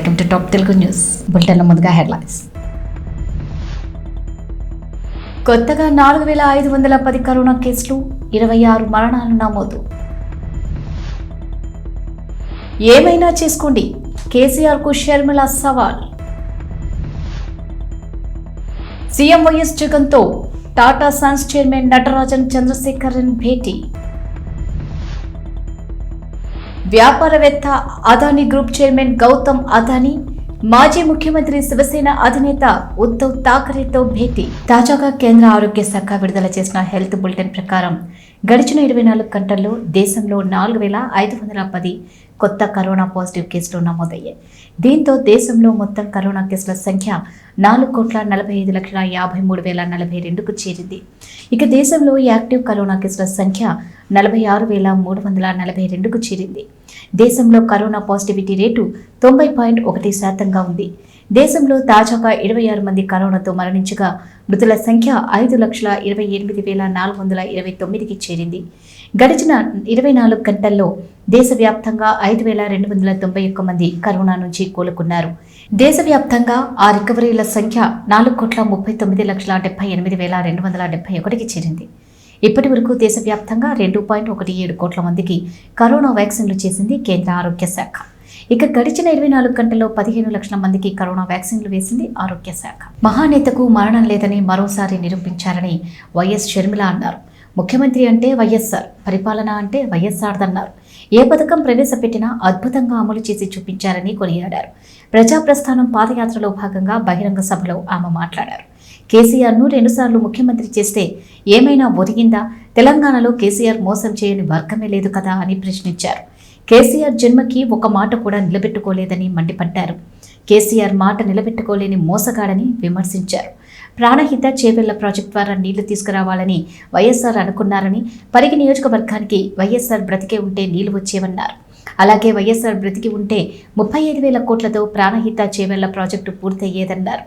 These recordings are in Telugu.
Welcome to top Telugu news బులెటిన్ల ముందుగా హెడ్లైన్స్. కొత్తగా 4510 కరోనా కేసులు, 26 మరణాలు నమోదు. ఏమైనా చేసుకోండి, కేసీఆర్కు షర్మిల సవాల్. సీఎం వైఎస్ జగన్తో టాటా సన్స్ చైర్మన్ నటరాజన్ చంద్రశేఖరన్ భేటీ. వ్యాపారవేత్త అదానీ గ్రూప్ చైర్మన్ గౌతమ్ అదానీ మాజీ ముఖ్యమంత్రి శివసేన అధినేత ఉద్ధవ్ ఠాకరేతో భేటీ. తాజాగా కేంద్ర ఆరోగ్య శాఖ విడుదల చేసిన హెల్త్ బులెటిన్ ప్రకారం గడిచిన 24 గంటల్లో దేశంలో 4510 కొత్త కరోనా పాజిటివ్ కేసులు నమోదయ్యాయి. దీంతో దేశంలో మొత్తం కరోనా కేసుల సంఖ్య 4,45,53,042కు చేరింది. ఇక దేశంలో యాక్టివ్ కరోనా కేసుల సంఖ్య 46,342కు చేరింది. దేశంలో కరోనా పాజిటివిటీ రేటు 90.1%గా ఉంది. దేశంలో తాజాగా 26 మంది కరోనాతో మరణించగా మృతుల సంఖ్య 5,28,429కి చేరింది. గడిచిన 24 గంటల్లో దేశవ్యాప్తంగా 5,291 మంది కరోనా నుంచి కోలుకున్నారు. దేశవ్యాప్తంగా ఆ రికవరీల సంఖ్య 4,39,78,271కి చేరింది. ఇప్పటి వరకు దేశవ్యాప్తంగా 2.17 కోట్ల మందికి కరోనా వ్యాక్సిన్లు చేసింది కేంద్ర ఆరోగ్య శాఖ. ఇక గడిచిన 24 గంటల్లో 15 లక్షల మందికి కరోనా వ్యాక్సిన్లు వేసింది ఆరోగ్య శాఖ. మహానేతకు మరణం లేదని మరోసారి నిరూపించారని వైఎస్ షర్మిల అన్నారు. ముఖ్యమంత్రి అంటే వైఎస్ఆర్, పరిపాలన అంటే వైఎస్ఆర్దన్నారు. ఏ పథకం ప్రవేశపెట్టినా అద్భుతంగా అమలు చేసి చూపించారని కొనియాడారు. ప్రజాప్రస్థానం పాదయాత్రలో భాగంగా బహిరంగ సభలో ఆమె మాట్లాడారు. కేసీఆర్ను 2 సార్లు ముఖ్యమంత్రి చేస్తే ఏమైనా ఒరిగిందా? తెలంగాణలో కేసీఆర్ మోసం చేయని వర్గమే లేదు కదా అని ప్రశ్నించారు. కేసీఆర్ జన్మకి ఒక మాట కూడా నిలబెట్టుకోలేదని మండిపడ్డారు. కేసీఆర్ మాట నిలబెట్టుకోలేని మోసగాడని విమర్శించారు. ప్రాణహిత చేవెళ్ల ప్రాజెక్టు ద్వారా నీళ్లు తీసుకురావాలని వైఎస్ఆర్ అనుకున్నారని, పరిగి నియోజకవర్గానికి వైఎస్ఆర్ బ్రతికే ఉంటే నీళ్లు వచ్చేవన్నారు. అలాగే వైఎస్ఆర్ బ్రతికి ఉంటే 35,000 కోట్లతో ప్రాణహిత చేవెళ్ల ప్రాజెక్టు పూర్తయ్యేదన్నారు.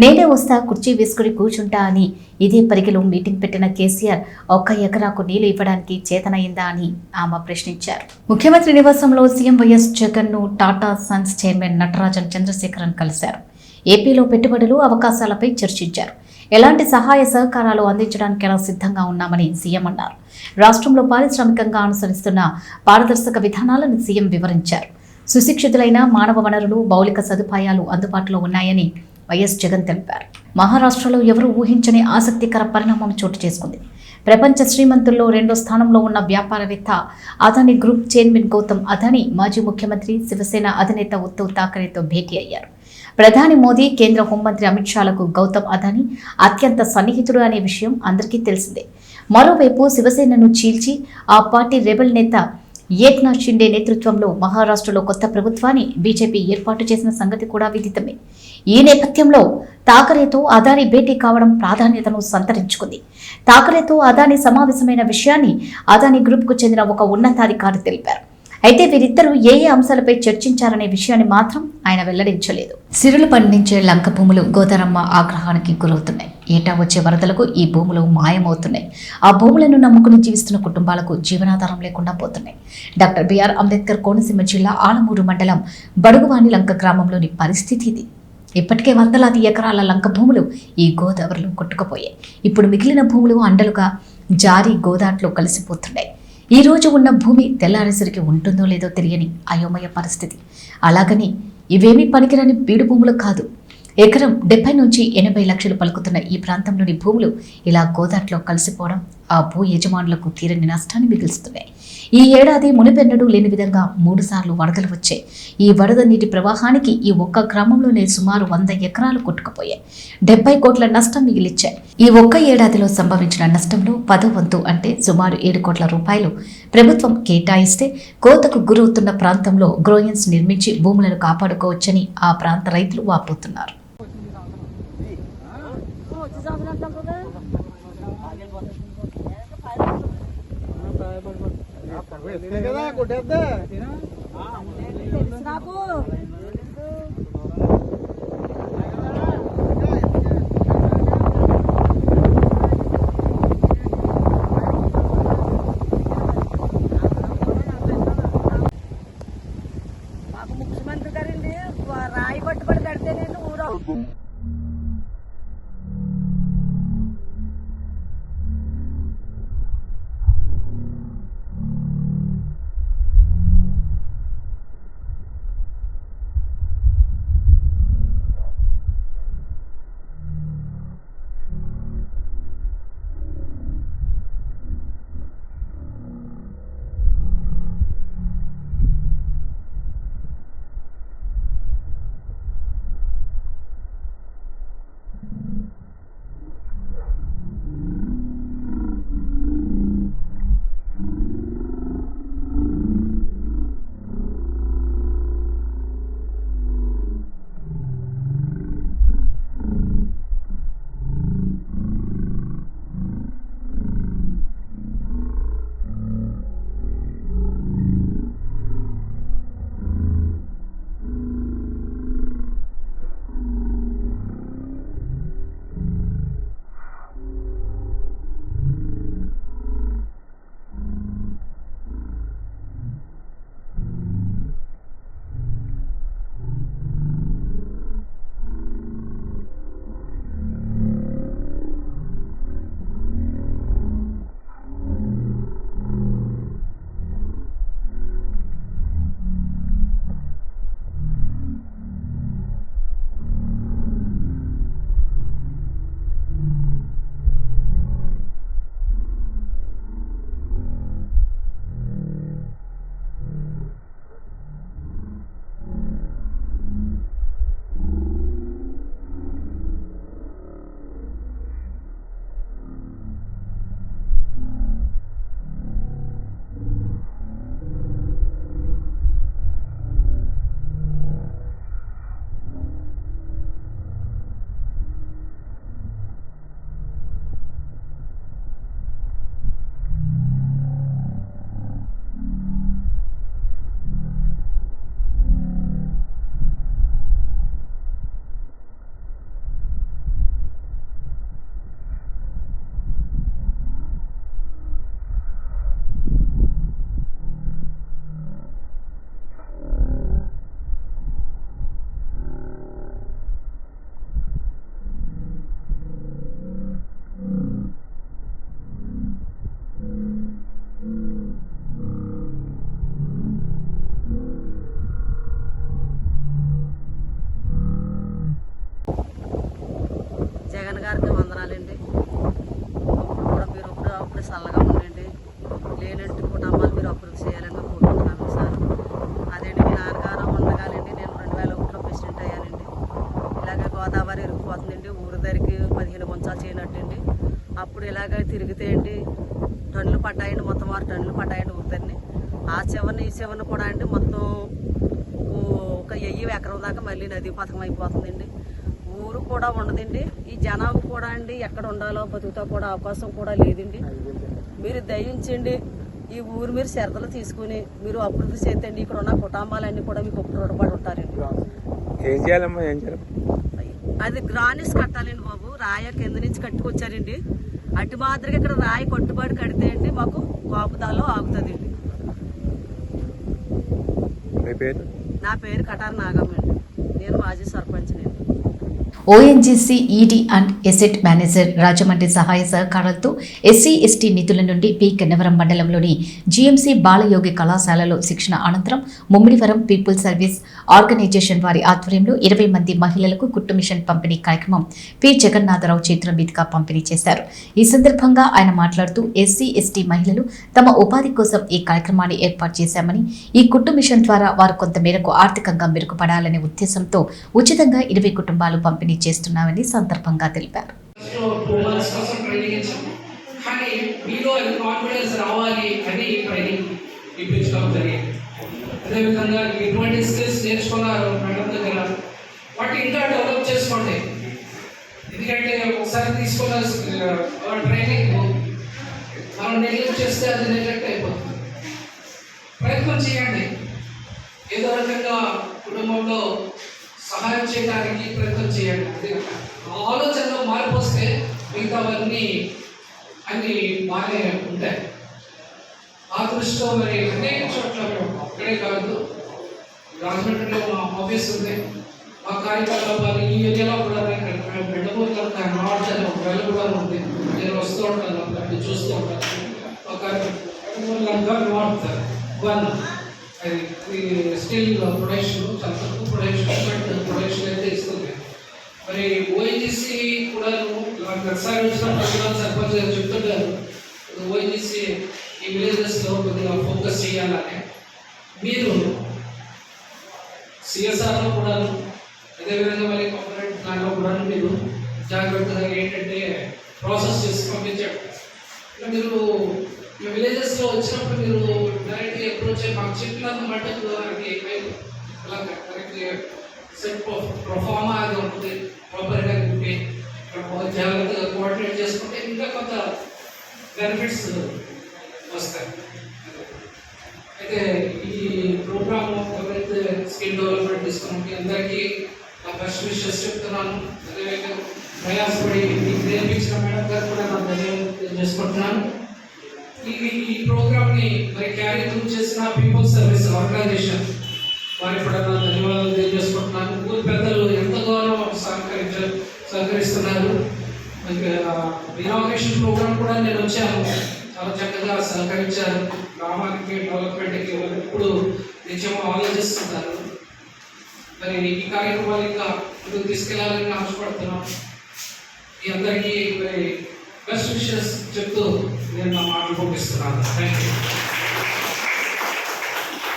నేనే వస్తా, కుర్చీ వేసుకుని కూర్చుంటా అని ఇదే పరిగిలో మీటింగ్ పెట్టిన కేసీఆర్ 1 ఎకరాకు నీళ్లు ఇవ్వడానికి చేతనయిందా అని ఆమె ప్రశ్నించారు. ముఖ్యమంత్రి నివాసంలో సీఎం వైఎస్ జగన్ ను టాటా సన్స్ చైర్మన్ నటరాజన్ చంద్రశేఖరన్ కలిశారు. ఏపీలో పెట్టుబడులు, అవకాశాలపై చర్చించారు. ఎలాంటి సహాయ సహకారాలు అందించడానికైనా సిద్ధంగా ఉన్నామని సీఎం అన్నారు. రాష్ట్రంలో పారిశ్రామికంగా అనుసరిస్తున్న పారదర్శక విధానాలను సీఎం వివరించారు. సుశిక్షితులైన మానవ వనరులు, మౌలిక సదుపాయాలు అందుబాటులో ఉన్నాయని వైఎస్ జగన్ తెలిపారు. మహారాష్ట్రలో ఎవరూ ఊహించని ఆసక్తికర పరిణామం చోటు చేసుకుంది. ప్రపంచ శ్రీమంతుల్లో 2వ స్థానంలో ఉన్న వ్యాపారవేత్త అదానీ గ్రూప్ చైర్మన్ గౌతమ్ అదానీ మాజీ ముఖ్యమంత్రి శివసేన అధినేత ఉద్ధవ్ ఠాకరేతో భేటీ అయ్యారు. ప్రధాని మోదీ, కేంద్ర హోంమంత్రి అమిత్ షాలకు గౌతమ్ అదానీ అత్యంత సన్నిహితుడు అనే విషయం అందరికీ తెలిసిందే. మరోవైపు శివసేనను చీల్చి ఆ పార్టీ రెబెల్ నేత ఏక్నాథ్ షిండే నేతృత్వంలో మహారాష్ట్రలో కొత్త ప్రభుత్వాన్ని బీజేపీ ఏర్పాటు చేసిన సంగతి కూడా విదితమే. ఈ నేపథ్యంలో ఠాకరేతో అదానీ భేటీ కావడం ప్రాధాన్యతను సంతరించుకుంది. ఠాకరేతో అదానీ సమావేశమైన విషయాన్ని అదానీ గ్రూప్కు చెందిన ఒక ఉన్నతాధికారి తెలిపారు. అయితే వీరిద్దరూ ఏ అంశాలపై చర్చించారనే విషయాన్ని మాత్రం ఆయన వెల్లడించలేదు. సిరులు పండించే లంక భూములు గోదారమ్మ ఆగ్రహానికి గురవుతున్నాయి. ఏటా వచ్చే వరదలకు ఈ భూములు మాయమవుతున్నాయి. ఆ భూములను నమ్ముకుని జీవిస్తున్న కుటుంబాలకు జీవనాధారం లేకుండా పోతున్నాయి. డాక్టర్ బిఆర్ అంబేద్కర్ కోనసీమ జిల్లా ఆలమూరు మండలం బడుగువాని లంక గ్రామంలోని పరిస్థితి ఇది. ఇప్పటికే వందలాది ఎకరాల లంక భూములు ఈ గోదావరిలో కొట్టుకుపోయాయి. ఇప్పుడు మిగిలిన భూములు అండలుగా జారి గోదాట్లో కలిసిపోతున్నాయి. ఈ రోజు ఉన్న భూమి తెల్లారేసరికి ఉంటుందో లేదో తెలియని అయోమయ పరిస్థితి. అలాగని ఇవేమీ పనికిరాని బీడు భూములు కాదు. ఎకరం 70 నుంచి 80 లక్షలు పలుకుతున్న ఈ ప్రాంతంలోని భూములు ఇలా గోదాట్లో కలిసిపోవడం ఆ భూ యజమానులకు తీరని నష్టాన్ని మిగులుస్తున్నాయి. ఈ ఏడాది మునిపెన్నడూ లేని విధంగా 3 సార్లు వరదలు వచ్చాయి. ఈ వరద నీటి ప్రవాహానికి ఈ ఒక్క గ్రామంలోనే సుమారు 100 ఎకరాలు కొట్టుకుపోయాయి. 70 కోట్ల నష్టం మిగిలిచ్చాయి. ఈ ఒక్క ఏడాదిలో సంభవించిన నష్టంలో 10వ వంతు అంటే సుమారు 7 కోట్ల రూపాయలు ప్రభుత్వం కేటాయిస్తే కోతకు గురవుతున్న ప్రాంతంలో గ్రోయన్స్ నిర్మించి భూములను కాపాడుకోవచ్చని ఆ ప్రాంత రైతులు వాపోతున్నారు. ముఖ్యమంత్రి గారండి గారికి వందనాలండి. అప్పుడు కూడా మీరు అప్పుడు చల్లగా ఉండండి. లేనట్టు కుటుంబాలు మీరు అభివృద్ధి చేయాలని మేము కోరుకుంటున్నాను సార్. అదేంటి మీ నాన్నగారు ఉండగాలండి నేను 2001లో ప్రెసిడెంట్ అయ్యానండి. ఇలాగే గోదావరి ఇరుక్కుపోతుందండి. ఊరి దగ్గరికి 15 మంచాలు చేయనట్టండి. అప్పుడు ఇలాగ తిరిగితే అండి టన్నులు పడ్డాయండి. మొత్తం 6 టన్నులు పడ్డాయండి ఊరిని. ఆ చివరిని ఈ చివరిని కూడా అండి మొత్తం ఒక 1000 ఎకరం దాకా మళ్ళీ నదీ పథకం అయిపోతుందండి. ఊరు కూడా ఉండదండి. ఈ జనాభా కూడా అండి ఎక్కడ ఉండాలో బతుకుతా కూడా అవకాశం కూడా లేదండి. మీరు దయించండి ఈ ఊరు మీరు శ్రద్ధలు తీసుకుని మీరు అభివృద్ధి చేయండి. ఇక్కడ ఉన్న కుటుంబాలన్నీ కూడా మీకు రుణపడి ఉంటారండి. ఏం చేయాలమ్మా? ఏం చేయాలి? అది గ్రానిస్ కట్టాలండి బాబు. రాయ కింద నుంచి కట్టుకొచ్చారండి. అటు మాదిరిగా ఇక్కడ రాయి కట్టుబడి కడితే అండి మాకు కాపుదాలో ఆగుతుందండి. నా పేరు కటార్ నాగమ్మ అండి. నేను మాజీ సర్పంచ్ని. ONGC ED and asset manager Rajahmundry సహాయ సహకారాలతో ఎస్సీ ఎస్టీ నిధుల నుండి పి గన్నవరం మండలంలోని జీఎంసీ బాలయోగి కళాశాలలో శిక్షణ అనంతరం ముమ్మిడివరం పీపుల్ సర్వీస్ ఆర్గనైజేషన్ వారి ఆధ్వర్యంలో 20 మంది మహిళలకు కుట్టు మిషన్ పంపిణీ కార్యక్రమం పి జగన్నాథరావు చేతుల మీదుగా పంపిణీ చేశారు. ఈ సందర్భంగా ఆయన మాట్లాడుతూ ఎస్సీ ఎస్టీ మహిళలు తమ ఉపాధి కోసం ఈ కార్యక్రమాన్ని ఏర్పాటు చేశామని, ఈ కుట్టు మిషన్ ద్వారా వారు కొంత మేరకు ఆర్థికంగా మెరుగుపడాలనే ఉద్దేశంతో ఉచితంగా 20 కుటుంబాలు పంపిణీ చేస్తున్నామని సందర్భంగా తెలిపారు. అదేవిధంగా ఎటువంటి స్కిల్స్ నేర్చుకున్నారు మేడం దగ్గర వాటి ఇంకా డెవలప్ చేసుకోండి. ఎందుకంటే ఒకసారి తీసుకున్న ట్రైనింగ్ మనం నెగ్లెక్ట్ చేస్తే అది నెగ్లెక్ట్ అయిపోతుంది. ప్రయత్నం చేయండి. ఏదో రకంగా కుటుంబంలో సహాయం చేయడానికి ప్రయత్నం చేయండి. ఆలోచనలో మార్పు వస్తే మిగతావన్నీ అన్నీ బాగానే ఉంటాయి. ఆ దృష్టిలో మరి అనేక చోట్ల మేము ఇక్కడే కాదు, రాజమండ్రిలో మా ఆఫీస్ ఉంది. మా కార్యకలాపాలు ఈ ఏరియాలో కూడా బెండపూర్లో నార్త్ వేళ కూడా ఉంది. నేను వస్తూ ఉంటాను, అప్పుడు చూస్తూ ఉంటాను. మా కార్యక్రమం నార్త్ 1 అది స్టిల్ ప్రొడక్షన్ చాలా తక్కువ ప్రొడక్షన్, బట్ ప్రొడక్షన్ అయితే ఇస్తుంది. మరి ఓఎన్జీసీ కూడా ఒకసారి వచ్చిన సర్పంచ్ గారు చెప్తుంటారు, ఓఎన్జీసీ ఈ విలేజెస్లో కొద్దిగా ఫోకస్ చేయాలని. మీరు సిఎస్ఆర్లో కూడా అదేవిధంగా మరి కార్పొరేట్ దాంట్లో కూడా మీరు జాగ్రత్తగా ఏంటంటే ప్రాసెస్ చేసి పంపించండి. మీరు విలేజెస్లో వచ్చినప్పుడు మీరు డైరెక్ట్గా అప్రోచ్ అయ్యి మాకు చెప్పినంత మటుకు మనకి అలా కరెక్ట్గా సెట్ ప్రొఫార్మా అది ఉంటుంది. ప్రాపర్గా ఉంటే జాగ్రత్తగా కోఆర్డినేట్ చేసుకుంటే ఇంకా కొంత బెనిఫిట్స్ వస్తాయి. అయితే ఈ ప్రోగ్రామ్ ఎవరైతే స్కిల్ డెవలప్మెంట్ తీసుకున్నాం అందరికీ నా బెస్ట్ విషెస్ చెప్తున్నాను. అదేవిధంగా ప్రయాసపడి నేర్పించిన మేడం గారు కూడా నా ధన్యవాదాలు తెలియజేసుకుంటున్నాను. ఈ ప్రోగ్రామ్ని మరి క్యారీ త్రూ చేసిన పీపుల్ సర్వీస్ ఆర్గనైజేషన్ వారికి కూడా నా ధన్యవాదాలు తెలియజేసుకుంటున్నాను. ఊరి పెద్దలు ఎంతగానో సహకరిస్తున్నారు. ఇనాగ్రేషన్ ప్రోగ్రామ్ కూడా నేను వచ్చాను, చాలా చక్కగా సహకరించారు. గ్రామానికి డెవలప్మెంట్కి ఎప్పుడు నిత్యం ఆలోచిస్తున్నారు. మరి ఈ కార్యక్రమాలు ఇంకా ముందుకు తీసుకెళ్లాలని ఆశపడుతున్నాం. మీ అందరికీ మరి బెస్ట్ విషెస్ చెప్తూ నేను నా మాటలు పంపిస్తున్నాను. Thank you.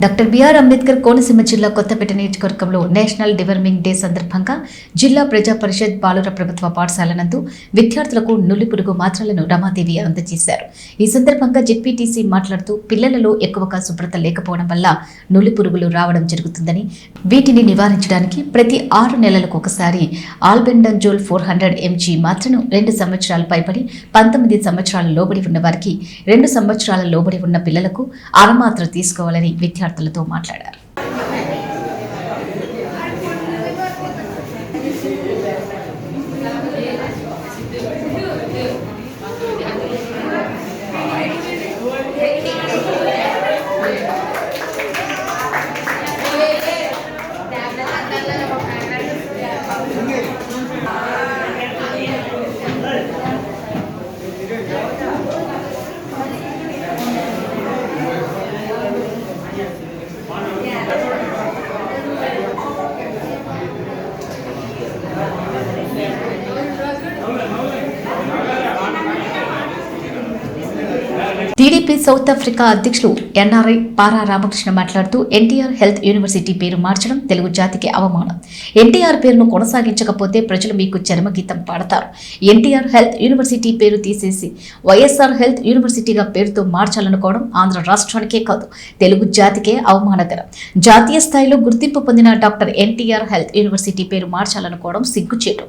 Doctor BR Ambedkar Konaseema జిల్లా కొత్తపేట నియోజకవర్గంలో నేషనల్ డివర్మింగ్ డే సందర్భంగా జిల్లా ప్రజా పరిషత్ బాలుర ప్రభుత్వ పాఠశాల నందు విద్యార్థులకు నులిపురుగు మాత్రలను రమాదేవి అందజేశారు. ఈ సందర్భంగా జెడ్పీటీసీ మాట్లాడుతూ పిల్లలలో ఎక్కువగా శుభ్రత లేకపోవడం వల్ల నులిపురుగులు రావడం జరుగుతుందని, వీటిని నివారించడానికి ప్రతి 6 నెలలకు ఒకసారి ఆల్బెండజోల్ 400 mg మాత్రను 2 సంవత్సరాలు పైబడి 19 సంవత్సరాల లోబడి ఉన్న వారికి, 2 సంవత్సరాల లోబడి ఉన్న పిల్లలకు అరమాత్ర తీసుకోవాలని విద్యార్థులతో మాట్లాడారు. టీడీపీ సౌత్ ఆఫ్రికా అధ్యక్షులు ఎన్ఆర్ఐ పారా రామకృష్ణ మాట్లాడుతూ ఎన్టీఆర్ హెల్త్ యూనివర్సిటీ పేరు మార్చడం తెలుగు జాతికి అవమానం. ఎన్టీఆర్ పేరును కొనసాగించకపోతే ప్రజలు మీకు చరమగీతం పాడతారు. ఎన్టీఆర్ హెల్త్ యూనివర్సిటీ పేరు తీసేసి వైఎస్ఆర్ హెల్త్ యూనివర్సిటీగా పేరుతో మార్చాలనుకోవడం ఆంధ్ర రాష్ట్రానికే కాదు తెలుగు జాతికే అవమానకరం. జాతీయ స్థాయిలో గుర్తింపు పొందిన డాక్టర్ ఎన్టీఆర్ హెల్త్ యూనివర్సిటీ పేరు మార్చాలనుకోవడం సిగ్గుచేటు.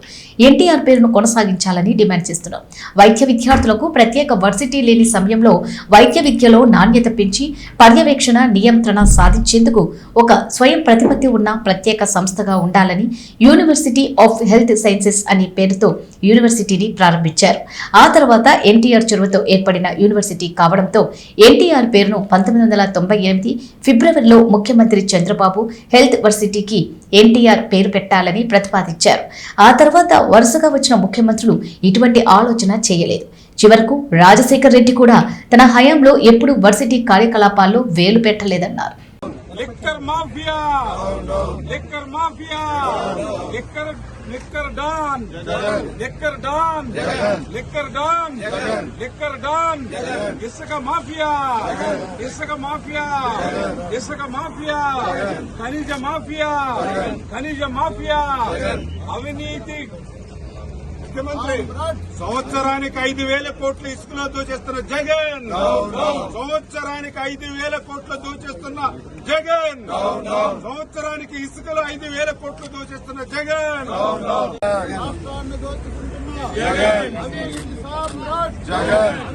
ఎన్టీఆర్ పేరును కొనసాగించాలని డిమాండ్ చేస్తున్నారు. వైద్య విద్యార్థులకు ప్రత్యేక వర్సిటీ లేని సమయంలో వైద్య విద్యలో నాణ్యత పెంచి పర్యవేక్షణ నియంత్రణ సాధించేందుకు ఒక స్వయం ప్రతిపత్తి ఉన్న ప్రత్యేక సంస్థగా ఉండాలని యూనివర్సిటీ ఆఫ్ హెల్త్ సైన్సెస్ అనే పేరుతో యూనివర్సిటీని ప్రారంభించారు. ఆ తర్వాత ఎన్టీఆర్ చొరవతో ఏర్పడిన యూనివర్సిటీ కావడంతో ఎన్టీఆర్ పేరును 1998 ఫిబ్రవరిలో ముఖ్యమంత్రి చంద్రబాబు హెల్త్ వర్సిటీకి ఎన్టీఆర్ పేరు పెట్టాలని ప్రతిపాదించారు. ఆ తర్వాత వరుసగా వచ్చిన ముఖ్యమంత్రులు ఇటువంటి ఆలోచన చేయలేదు. చివరకు రాజశేఖర్ రెడ్డి కూడా తన హయాంలో ఎప్పుడు వర్సిటీ కార్యకలాపాల్లో వేలు పెట్టలేదన్నారు. Liquor mafia liquor mafia liquor liquor don liquor don liquor don liquor don ఇసుక మాఫియా ఇసుక మాఫియా ఇసుక మాఫియా ఖనిజ మాఫియా ఖనిజ మాఫియా అవినీతి ముఖ్యమంత్రి సంవత్సరానికి 5,000 కోట్లు ఇసుకలో దోచేస్తున్న జగన్ సంవత్సరానికి 5,000 కోట్లు దోచేస్తున్న జగన్ సంవత్సరానికి ఇసుకలో 5,000 కోట్లు దోచేస్తున్న జగన్ రాష్ట్రాన్ని దోచుకుంటున్న జగన్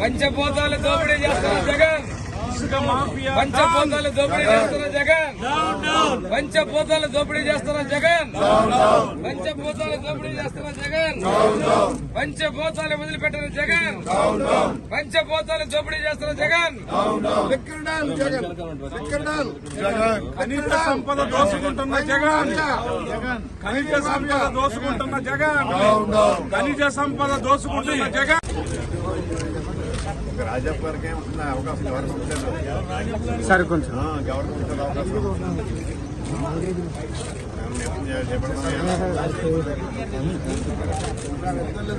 పంచభూతాలు దోపిడీ చేస్తున్న జగన్ ఇసుక మాఫియా పంచభూతాలు దోపిడీ చేస్తున్న జగన్ పంచభూతాలు దోపిడీ చేస్తున్న జగన్ పంచభూతాలు దోపిడీ చేస్తున్న జగన్ పంచభూతాలు వదిలిపెట్టిన జగన్ పంచభూతాలు దోపిడీ చేస్తున్న జగన్ ఖనిజ సంపద దోసుకుంటున్న జగన్ ఖనిజ సంపద దోసుకుంటున్న జగన్ ఖనిజ సంపద దోసుకుంటున్న జగన్ రాజప్ప గారికి ఏమవుతున్న అవకాశం గవర్నమెంట్ సరే కొంచెం గవర్నమెంట్ అవకాశం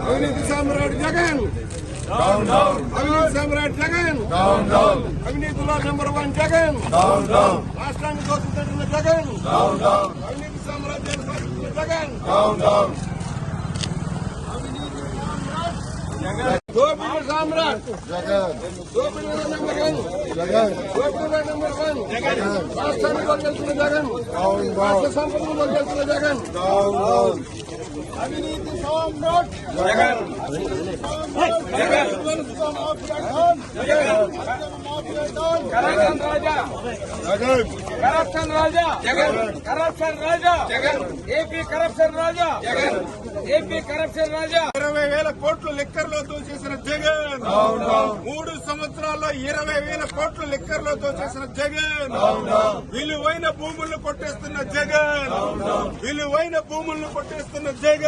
అవినీతి సామ్రాట్ జగన్ అవినీతి సామ్రాట్ జగన్ అవినీతిలో #1 జగన్ రాష్ట్రాన్ని దోచుకుంటున్న జగన్ అవినీతి సామ్రాజ్యాన్ని సాధిస్తున్న జగన్ దోపిడీ సామ్రాట్ దోపిడీలో #1 దోపిడీలో #1 రాష్ట్రాన్ని దోచుకుంటున్న జగన్ రాష్ట్ర సంపదను దోచుకుంటున్న జగన్ అవినీతి సామ్రాట్ జగన్ కరప్షన్ రాజా కరప్షన్ రాజా కరప్షన్ రాజా ఏపీ కరప్షన్ రాజా ఏపీ కరప్షన్ రాజా 20,000 కోట్లు లిక్కర్లో దోచేసిన జగన్ 3 సంవత్సరాల్లో 20,000 కోట్లు లిక్కర్లో దోచేసిన జగన్ విలువైన భూములను కొట్టేస్తున్న జగన్ విలువైన భూములను కొట్టేస్తున్న జగన్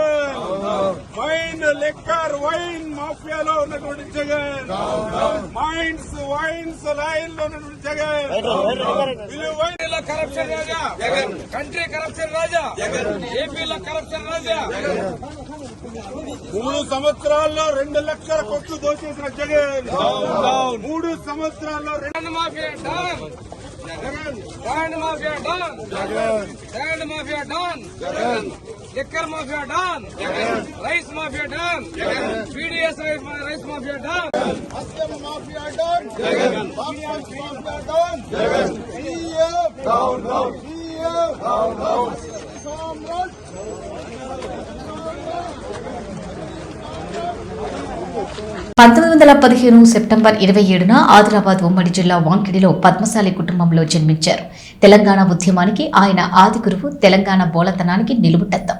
వైన్ లిక్కర్ వైన్ మాఫియాలో ఉన్నటువంటి జగన్ వైన్స్ లైన్ లో ఉన్నటువంటి జగన్ విలువైన కరప్షన్ రాజా కంట్రీ కరప్షన్ రాజా ఏపీలో కరప్షన్ రాజా 3 సంవత్సరాల్లో 2 లక్షల కోట్లు దోచేసిన జగన్ 3 సంవత్సరాల్లో land mafia don land mafia don land mafia don liquor mafia don rice mafia don PDS rice mafia don mafia don mafia don సామ్రాట్ 1915 సెప్టెంబర్ 27న ఆదిలాబాద్ ఉమ్మడి జిల్లా వాంకిడిలో పద్మశాలి కుటుంబంలో జన్మించారు. తెలంగాణ ఉద్యమానికి ఆయన ఆది గురువు, తెలంగాణ బోలతనానికి నిలువుటద్దం.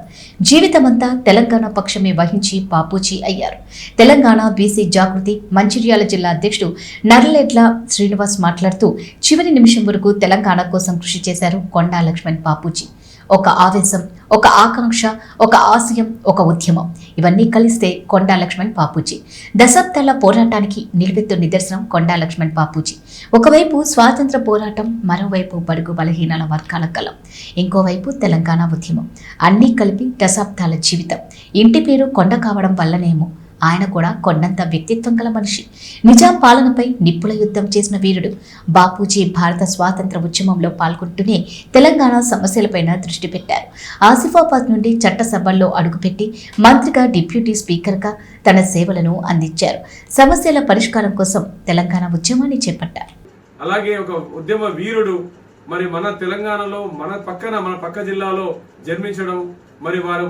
జీవితమంతా తెలంగాణ పక్షమే వహించి బాపూజీ అయ్యారు. తెలంగాణ బీసీ జాగృతి మంచిర్యాల జిల్లా అధ్యక్షుడు నర్లెడ్ల శ్రీనివాస్ మాట్లాడుతూ చివరి నిమిషం వరకు తెలంగాణ కోసం కృషి చేశారు కొండా లక్ష్మణ్ బాపూజీ. ఒక ఆవేశం, ఒక ఆకాంక్ష, ఒక ఆశయం, ఒక ఉద్యమం ఇవన్నీ కలిస్తే కొండా లక్ష్మణ్ బాపూజీ. దశాబ్దాల పోరాటానికి నిలువెత్తు నిదర్శనం కొండా లక్ష్మణ్ బాపూజీ. ఒకవైపు స్వాతంత్ర పోరాటం, మరోవైపు బడుగు బలహీనాల వర్గాల కలం, ఇంకోవైపు తెలంగాణ ఉద్యమం. అన్నీ కలిపి దశాబ్దాల జీవితం. ఇంటి పేరు కొండ కావడం వల్లనేమో ఆయన కూడా కొండంత వ్యక్తిత్వం గల మనిషి. నిజాం పాలనపై నిప్పుల యుద్ధం చేసిన వీరుడు. బాపూజీ భారత స్వాతంత్ర ఉద్యమంలో పాల్గొంటూనే తెలంగాణ సమస్యలపైన దృష్టి పెట్టారు. ఆసిఫాబాద్ నుండి చట్టసభల్లో అడుగుపెట్టి మంత్రిగా, డిప్యూటీ స్పీకర్గా తన సేవలను అందించారు. సమస్యల పరిష్కారం కోసం తెలంగాణ ఉద్యమాన్ని చేపట్టారు. అలాగే ఒక ఉద్యమ వీరుడు. మరి మన తెలంగాణలో మన పక్క జిల్లాలో జన్మించడం, మరి వారు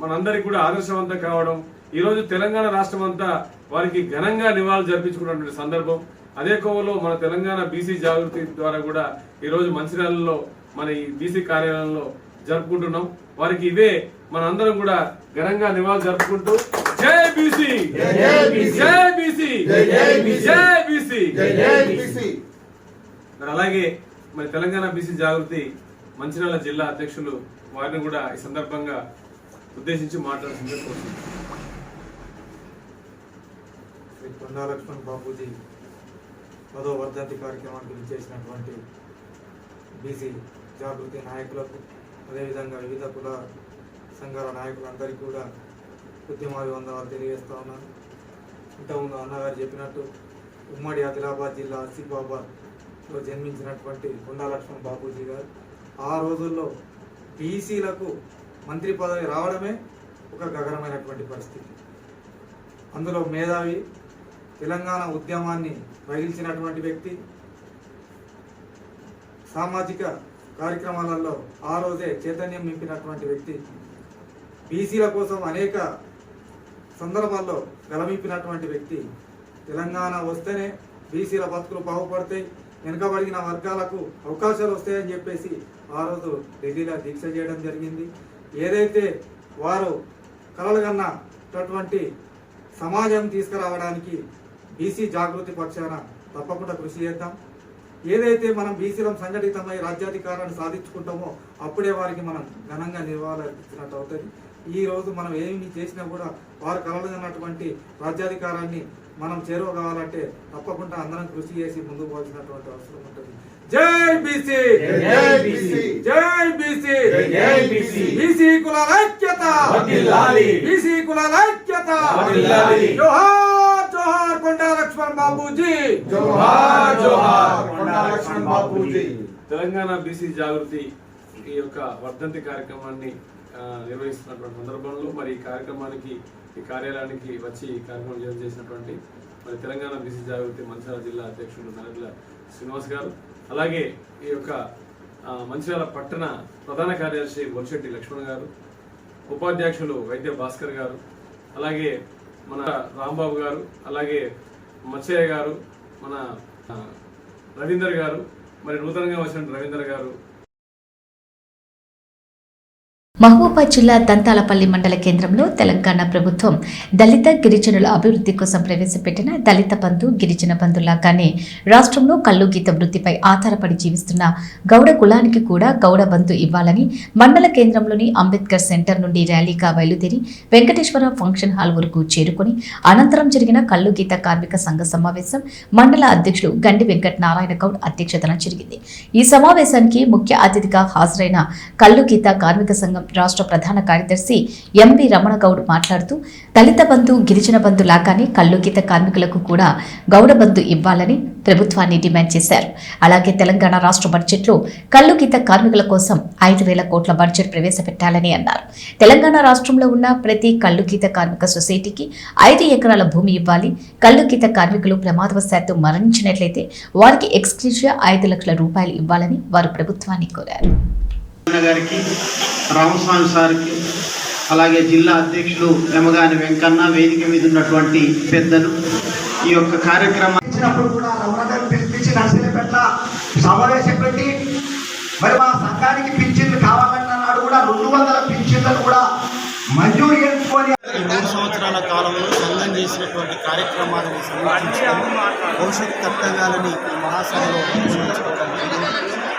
మనందరికీ కూడా ఆదర్శవంతం కావడం, ఈరోజు తెలంగాణ రాష్ట్రం అంతా వారికి ఘనంగా నివాళులు జరిపించుకున్నటువంటి సందర్భం. అదే కోవలో మన తెలంగాణ బీసీ జాగృతి ద్వారా కూడా ఈరోజు మంచిర్యాలలో మన ఈ బీసీ కార్యాలయంలో జరుపుకుంటున్నాం. వారికి ఇవే మనందరం కూడా ఘనంగా నివాళులు జరుపుకుంటూ జై బీసీ, జై బీసీ, జై బీసీ. మరి అలాగే మరి తెలంగాణ బీసీ జాగృతి మంచిర్యాల జిల్లా అధ్యక్షులు వారిని కూడా ఈ సందర్భంగా ఉద్దేశించి మాట్లాడుతుంటే కోరుతున్నాను. శ్రీ కొండా లక్ష్మణ్ బాపూజీ 10వ వర్ధంతి కార్యక్రమానికి విచ్చేసినటువంటి బీసీ జాగృతి నాయకులకు, అదేవిధంగా వివిధ కుల సంఘాల నాయకులందరికీ కూడా ఉద్యమాభివందనాలు తెలియజేస్తా ఉన్నాను. ఇంతకుముందు అన్నగారు చెప్పినట్టు ఉమ్మడి ఆదిలాబాద్ జిల్లా ఆసిఫాబాద్లో జన్మించినటువంటి కొండా లక్ష్మణ్ బాపూజీ గారు ఆ రోజుల్లో బీసీలకు మంత్రి పదవి రావడమే ఒక గగనమైనటువంటి పరిస్థితి. అందులో మేధావి, తెలంగాణ ఉద్యమాన్ని రగిల్చినటువంటి వ్యక్తి, సామాజిక కార్యక్రమాలలో ఆ రోజే చైతన్యం నింపినటువంటి వ్యక్తి, బీసీల కోసం అనేక సందర్భాల్లో గలమింపినటువంటి వ్యక్తి. తెలంగాణ వస్తేనే బీసీల బతుకులు బాగుపడతాయి, వెనుకబడిన వర్గాలకు అవకాశాలు వస్తాయని చెప్పేసి ఆ రోజు ఢిల్లీలో దీక్ష చేయడం జరిగింది. ఏదైతే వారు కలలుగన్నటువంటి సమాజం తీసుకురావడానికి బీసీ జాగృతి పక్షాన తప్పకుండా కృషి చేద్దాం. ఏదైతే మనం బీసీలం సంఘటితమై రాజ్యాధికారాన్ని సాధించుకుంటామో అప్పుడే వారికి మనం ఘనంగా నివాళులర్పించినట్టు అవుతుంది. ఈ రోజు మనం ఏమి చేసినా కూడా వారు కలలుగన్నటువంటి రాజ్యాధికారాన్ని మనం చేరువ కావాలంటే తప్పకుండా అందరం కృషి చేసి ముందుకు పోవాల్సినటువంటి అవసరం ఉంటుంది. జై బీసీ, జై బీసీ, జై బీసీ, జై బీసీ. బీసీ కులాల ఐక్యత వర్ధిల్లాలి, బీసీ కులాల ఐక్యత వర్ధిల్లాలి. జోహార్ జోహార్ కొండా లక్ష్మణ్ బాపూజీ, జోహార్ జోహార్ కొండా లక్ష్మణ్ బాపూజీ. తెలంగాణ బీసీ జాగృతి ఈ యొక్క వర్ధంతి కార్యక్రమాన్ని నిర్వహిస్తున్నటువంటి సందర్భంలో మరి ఈ కార్యక్రమానికి, ఈ కార్యాలయానికి వచ్చి ఈ కార్యక్రమం చేసినటువంటి మరి తెలంగాణ బీసీ జాగృతి మంచిర్యాల జిల్లా అధ్యక్షుడు నరేంద్ర శ్రీనివాస్ గారు, అలాగే ఈ యొక్క మంచిర్యాల పట్టణ ప్రధాన కార్యదర్శి బొలిశెట్టి లక్ష్మణ్ గారు, ఉపాధ్యక్షులు వైద్య భాస్కర్ గారు, అలాగే మన రాంబాబు గారు, అలాగే మచ్చయ్య గారు, మన రవీందర్ గారు, మరి నూతనంగా వచ్చిన రవీందర్ గారు. మహబూబాబాద్ జిల్లా దంతాలపల్లి మండల కేంద్రంలో తెలంగాణ ప్రభుత్వం దళిత గిరిజనుల అభివృద్ధి కోసం ప్రవేశపెట్టిన దళిత బంధు, గిరిజన బంధు లాగానే రాష్ట్రంలో కల్లు గీత వృత్తిపై ఆధారపడి జీవిస్తున్న గౌడ కులానికి కూడా గౌడ బంధు ఇవ్వాలని మండల కేంద్రంలోని అంబేద్కర్ సెంటర్ నుండి ర్యాలీగా బయలుదేరి వెంకటేశ్వర ఫంక్షన్ హాల్ వరకు చేరుకుని అనంతరం జరిగిన కల్లు గీత కార్మిక సంఘ సమావేశం మండల అధ్యక్షులు గండి వెంకట నారాయణ గౌడ్ అధ్యక్షతన జరిగింది. ఈ సమావేశానికి ముఖ్య అతిథిగా హాజరైన కల్లు గీత కార్మిక సంఘం రాష్ట్ర ప్రధాన కార్యదర్శి ఎంవి రమణ గౌడ్ మాట్లాడుతూ దళిత బంధు, గిరిజన బంధు లాగానే కల్లు గీత కార్మికులకు కూడా గౌడ బంధు ఇవ్వాలని ప్రభుత్వాన్ని డిమాండ్ చేశారు. అలాగే తెలంగాణ రాష్ట్ర బడ్జెట్లో కల్లు గీత కార్మికుల కోసం 5,000 కోట్ల బడ్జెట్ ప్రవేశపెట్టాలని అన్నారు. తెలంగాణ రాష్ట్రంలో ఉన్న ప్రతి కల్లు గీత కార్మిక సొసైటీకి 5 ఎకరాల భూమి ఇవ్వాలి. కల్లు గీత కార్మికులు ప్రమాదవశాత్తు మరణించినట్లయితే వారికి ఎక్స్గ్రేషియా 5 లక్షల రూపాయలు ఇవ్వాలని వారు ప్రభుత్వాన్ని కోరారు. గారికి, రామస్వామి సార్కి, అలాగే జిల్లా అధ్యక్షులు యమగాని వెంకన్న, వేదిక మీద ఉన్నటువంటి పెద్దలు, ఈ యొక్క కార్యక్రమం ఇచ్చినప్పుడు కూడా రమణగారు పిలిపించి నర్సీపేట సమావేశం పెట్టి మరి మా సంఘానికి పింఛన్లు కావాలన్నాడు కూడా 200 పింఛన్లను కూడా మంజూరు చేసుకొని 3 సంవత్సరాల కాలంలో సంఘం చేసినటువంటి కార్యక్రమాలను సమీక్షించడం, భవిష్యత్ కర్తవ్యాలని ఈ మహాసభలో ప్రశ్నించుకోవడం జరిగింది.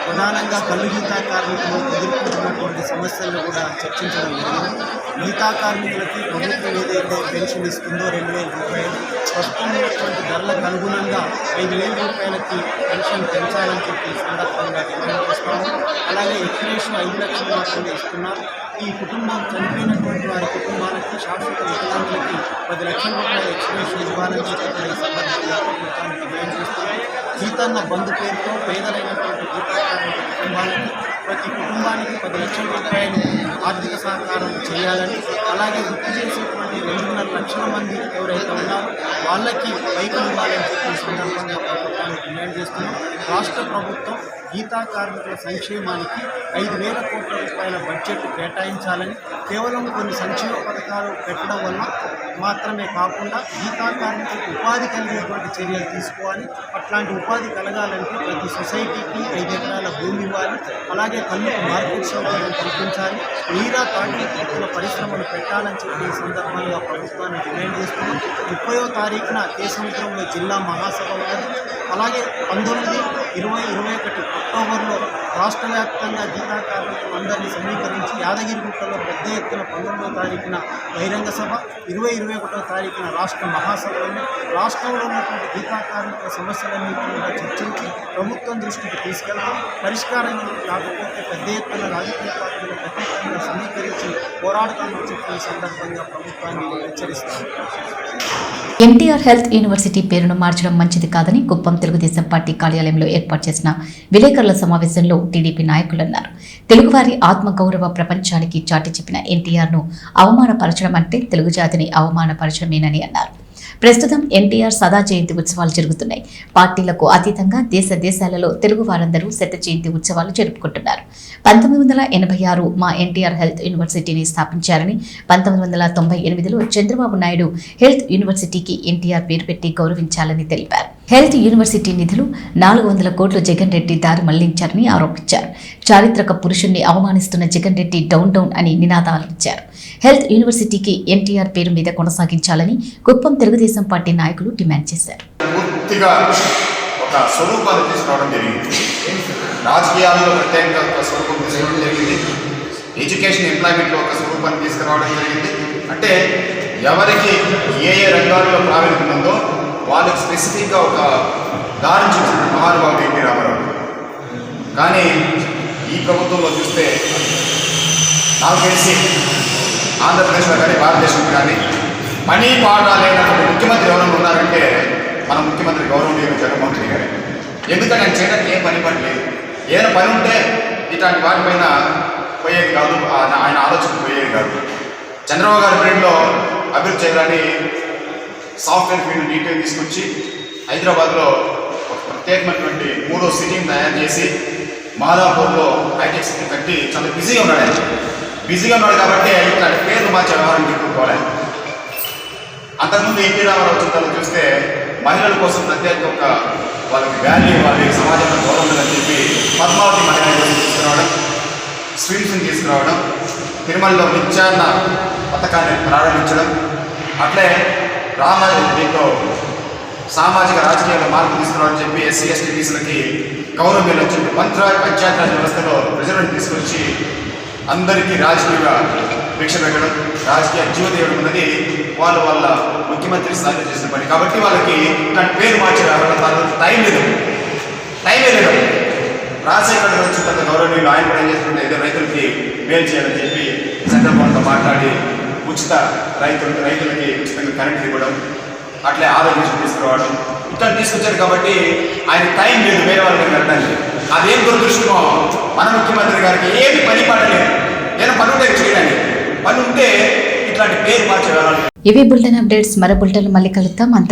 ప్రధానంగా కల్లు గీతా కార్మికులు ఎదుర్కొంటున్నటువంటి సమస్యలను కూడా చర్చించడం జరిగింది. గీతా కార్మికులకి ప్రభుత్వం ఏదైతే పెన్షన్ ఇస్తుందో 2,000 రూపాయలు ప్రస్తుతం ఉన్నటువంటి ధరలకు అనుగుణంగా 5,000 రూపాయలకి పెన్షన్ పెంచాలని చెప్పి ఈ సందర్భంగా డిమాండ్ చేస్తాము. అలాగే ఎక్స్ప్రెషన్ 5 లక్షలు మాత్రమే ఇస్తున్నారు. ఈ కుటుంబం చనిపోయినటువంటి వారి కుటుంబాలకి శాశ్వత వికలాంగులకి 10 లక్షల రూపాయల ఎక్స్ప్రెషన్ ఇవ్వాలని చెప్పి ఈ సందర్భంగా ప్రభుత్వాన్ని డిమాండ్ చేస్తున్నాం. గీతన్న బంధు పేరుతో పేదలైనటువంటి గీతా కార్మిక కుటుంబాలకి ప్రతి కుటుంబానికి 10 లక్షల రూపాయలు ఆర్థిక సహకారం చేయాలని, అలాగే వృత్తి చేసేటువంటి 2.5 లక్షల మంది ఎవరైతే ఉన్నారో వాళ్ళకి బైకులు ఇవ్వాలని చెప్పి ఈ సందర్భంగా ప్రభుత్వాన్ని డిమాండ్ చేస్తున్నాం. రాష్ట్ర ప్రభుత్వం గీతా కార్మికుల సంక్షేమానికి 5,000 కోట్ల రూపాయల బడ్జెట్ కేటాయించాలని, కేవలం కొన్ని సంక్షేమ పథకాలు పెట్టడం వల్ల మాత్రమే కాకుండా గీతా కార్మికులకు ఉపాధి కలిగేటువంటి చర్యలు తీసుకోవాలి. అట్లాంటి ఉపాధి కలగాలంటే ప్రతి సొసైటీకి 5 ఎకరాల భూమి ఇవ్వాలి. అలాగే కళ్ళకు మార్కెట్ సౌకర్యం కల్పించాలి. నీరా తాటి పరిశ్రమలు పెట్టాలని చెప్పి ఈ సందర్భంగా ప్రభుత్వాన్ని డిమాండ్ చేస్తున్నాం. 30వ తారీఖున కేసముద్రంలో జిల్లా మహాసభ ఉన్నది. అలాగే 19, 20, 21 అక్టోబర్లో రాష్ట్ర వ్యాప్తంగా గీతా కార్మికులందరినీ సమీకరించి యాదగిరిగుట్టలో పెద్ద ఎత్తున 19వ తారీఖున బహిరంగ సభ, 20, 21వ తారీఖున రాష్ట్ర మహాసభలను రాష్ట్రంలో ఉన్నటువంటి గీతా కార్మికుల సమస్యలన్నింటినీ కూడా చర్చించి ప్రభుత్వం దృష్టికి తీసుకెళ్తాం. పరిష్కారం కాకపోతే పెద్ద ఎత్తున రాజకీయ పార్టీలు ప్రత్యేకంగా సమీకరించి పోరాడతామని చెప్పి ఈ సందర్భంగా ప్రభుత్వాన్ని హెచ్చరిస్తాం. ఎన్టీఆర్ హెల్త్ యూనివర్సిటీ పేరును మార్చడం మంచిది కాదని కుప్పం తెలుగుదేశం పార్టీ కార్యాలయంలో ఏర్పాటు చేసిన విలేకరుల సమావేశంలో టీడీపీ నాయకులు అన్నారు. తెలుగువారి ఆత్మగౌరవ ప్రపంచానికి చాటి చెప్పిన ఎన్టీఆర్ను అవమానపరచడం అంటే తెలుగు జాతిని అవమానపరచడమేనని అన్నారు. ప్రస్తుతం ఎన్టీఆర్ సదా జయంతి ఉత్సవాలు జరుగుతున్నాయి. పార్టీలకు అతీతంగా దేశాలలో తెలుగు వారందరూ శత జయంతి ఉత్సవాలు జరుపుకుంటున్నారు. 1986 మా ఎన్టీఆర్ హెల్త్ యూనివర్సిటీని స్థాపించారని, 1998లో చంద్రబాబు నాయుడు హెల్త్ యూనివర్సిటీకి ఎన్టీఆర్ పేరు పెట్టి గౌరవించాలని తెలిపారు. హెల్త్ యూనివర్సిటీ నిధులు 400 కోట్లు జగన్ రెడ్డి దారి మళ్లించారని ఆరోపించారు. చారిత్రక పురుషుణ్ణి అవమానిస్తున్న జగన్ రెడ్డి డౌన్ డౌన్ అని నినాదాలు ఇచ్చారు. హెల్త్ యూనివర్సిటీకి ఎన్టీఆర్ పేరు మీద కొనసాగించాలని కుప్పం తెలుగుదేశం పార్టీ నాయకులు డిమాండ్ చేశారు. పూర్తిగా ఒక స్వరూపాన్ని తీసుకురావడం జరిగింది. రాజకీయాల్లో ప్రత్యేకంగా ఒక స్వరూపం తీసుకురావడం జరిగింది. ఎడ్యుకేషన్ ఎంప్లాయ్మెంట్లో ఒక స్వరూపాన్ని తీసుకురావడం జరిగింది. అంటే ఎవరికి ఏ రంగాల్లో ప్రావీణ్యం ఉందో వాళ్ళకి స్పెసిఫిక్గా ఒక దారి చూసిన మహానుభావుడు ఎన్టీ రామారావు. కానీ ఈ ప్రభుత్వంలో చూస్తే నాకు తెలిసి ఆంధ్రప్రదేశ్లో కానీ భారతదేశంలో కానీ పని పాట లేనటువంటి ముఖ్యమంత్రి ఎవరైనా ఉన్నారంటే మన ముఖ్యమంత్రి గౌరవనీయులు జగన్మోహన్ రెడ్డి గారు. ఎందుకంటే ఆయన చేయడానికి ఏం పని పడలేదు. ఏదైనా పని ఉంటే ఇట్లాంటి వాటిపైన పోయేది కాదు, ఆయన ఆలోచన పోయేది కాదు. చంద్రబాబు గారి పీరియడ్లో అభివృద్ధి చేయాలని సాఫ్ట్వేర్ ఫీల్డ్ డీటెయిల్ తీసుకొచ్చి హైదరాబాద్లో ఒక ప్రత్యేకమైనటువంటి 3వ సిటీని తయారు చేసి మాదాపూర్లో హైటెక్ సిటీ కట్టి చాలా బిజీగా ఉన్నాడు. ఆయన బిజీగా ఉన్నాడు కాబట్టి ఇట్లాంటి పేర్లు మార్చే వ్యవహారం చెప్పుకోవాలి. అంతకుముందు ఎన్టీ రామారావు చిత్రాలు చూస్తే మహిళల కోసం ప్రత్యేక ఒక వాళ్ళకి వాల్యూ, వాళ్ళకి సమాజంలో గౌరవం ఉందని చెప్పి పద్మావతి మహిళల కోసం తీసుకురావడం, స్విమ్స్ని తీసుకురావడం, తిరుమలలో నిత్యాన్న పథకాన్ని ప్రారంభించడం, అట్లే దీంతో సామాజిక రాజకీయాల్లో మార్పు తీసుకురావడం చెప్పి ఎస్సీ ఎస్టీ బీసీలకి గౌరవం ఇవ్వాలని చెప్పి పంచాయతీరాజ్ వ్యవస్థలో రిజర్వేషన్ తీసుకొచ్చి అందరికీ రాజకీయంగా భిక్ష పెట్టడం, రాజకీయ జీవన ఇవ్వడం ఉన్నది వాళ్ళ ముఖ్యమంత్రి స్థాయిలో చేసిన పని. కాబట్టి వాళ్ళకి ఇట్లాంటి పేరు మార్చే టైమే లేదు. రాజశేఖర్ గారు వచ్చిన తర్వాత గౌరవనీయులు ఆయన కూడా ఏం చేస్తుంటే ఏదో రైతులకి మేలు చేయాలని చెప్పి చంద్రబాబుతో మాట్లాడి ఉచిత రైతులకి ఉచితంగా కరెంట్ ఇవ్వడం, అట్లే ఆరోగ్యం తీసుకురావడం ఇట్లా తీసుకొచ్చారు. కాబట్టి ఆయన టైం లేదు వేరే వాళ్ళ దగ్గర వెళ్ళడానికి. అదేం దురదృష్టమో మన ముఖ్యమంత్రి గారికి ఏమి పని పడలేదు. ఏదైనా పని ఉంటే చేయడానికి, పని ఉంటే ఇట్లాంటి పేరు మార్చే. ఇవి బులెటిన్ అప్డేట్స్. మరో బులెటిన్లు మళ్ళీ కలుద్దాం.